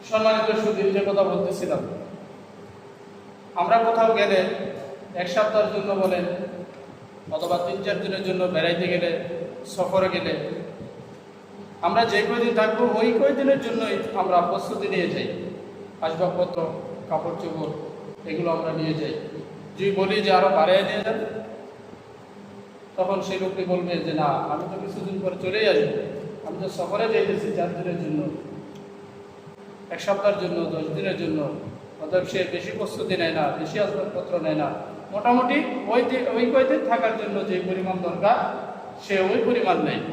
সম্মানিত সুধী, যে কথা বলতেছিলাম, আমরা কোথাও গেলে এক সপ্তাহের জন্য বলেন অথবা 3-4 দিনের জন্য বেড়াইতে গেলে, সফরে গেলে, আমরা যে কয়দিন থাকবো ওই কয়দিনের জন্যই আমরা প্রস্তুতি নিয়ে যাই। আসবাবপত্র, কাপড় চোপড় এগুলো আমরা নিয়ে যাই। যদি বলি যে আরও বাড়িয়ে নিয়ে যান, তখন সেই লোকটি বলবে যে না, আমি তো কিছুদিন পরে চলেই আসবো, আমি তো সফরে যাইতেছি 4 দিনের জন্য, 1 সপ্তাহের জন্য, 10 দিনের জন্য। অতএব সে বেশি প্রস্তুতি নেয় না, বেশি আসবাবপত্র নেয় না, মোটামুটি ওই কয়দিন থাকার জন্য যে পরিমাণ দরকার সে ওই পরিমাণ নেয়।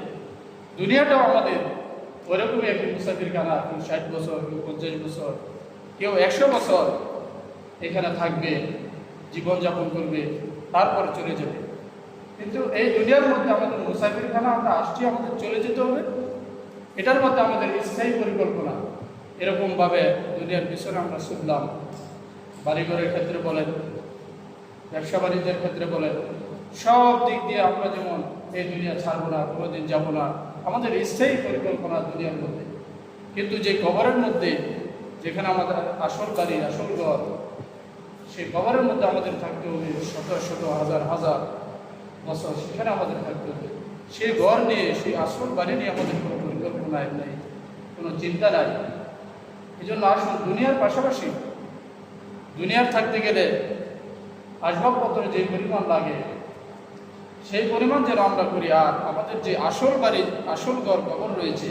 দুনিয়াটাও আমাদের ওইরকমই একটি মুসাফিরখানা। কেউ 60 বছর, কেউ 50 বছর, কেউ 100 বছর এখানে থাকবে, জীবনযাপন করবে, তারপরে চলে যাবে। কিন্তু এই দুনিয়ার মধ্যে আমাদের মুসাফিরখানা, আমরা আসছি, আমাদের চলে যেতে হবে, এটার মধ্যে আমাদের স্থায়ী পরিকল্পনা। এরকমভাবে দুনিয়ার পিছনে আমরা ছুটলাম। বাড়িঘরের ক্ষেত্রে বলেন, ব্যবসা বাণিজ্যের ক্ষেত্রে বলেন, সব দিক দিয়ে আমরা যেমন এই দুনিয়া ছাড়বো না, কোনোদিন যাবো না, আমাদের স্থায়ী পরিকল্পনা দুনিয়ার মধ্যে। কিন্তু যে কবরের মধ্যে, যেখানে আমাদের আসল বাড়ি, আসল ঘর, সেই কবরের মধ্যে আমাদের থাকতে হবে শত শত, হাজার হাজার বছর, সেখানে আমাদের থাকতে হবে। সেই ঘর নিয়ে, সেই আসল বাড়ি নিয়ে আমাদের কোনো পরিকল্পনা নেই, কোনো চিন্তা নাই। এই জন্য আসুন, দুনিয়ার পাশাপাশি, দুনিয়ার থাকতে গেলে আসবাবপত্র যে পরিমাণ লাগে সেই পরিমাণ যেন আমরা করি। আর আমাদের যে আসল বাড়ি, আসল ঘর, কবর রয়েছে,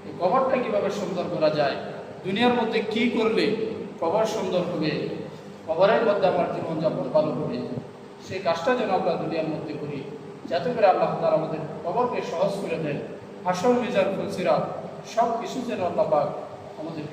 এই কবরটা কীভাবে সুন্দর করা যায়, দুনিয়ার মধ্যে কি করলে কবর সুন্দর হবে, কবরের মধ্যে আমার জীবনযাপন ভালো হবে, সেই কাজটা যেন আমরা দুনিয়ার মধ্যে করি, যাতে করে আল্লাহ তাআলা আমাদের কবরকে সহজ করে দেন। হাসর, মিজান, ফুলসিরাত সব কিছু যেন আল্লাহ পাক আমাদের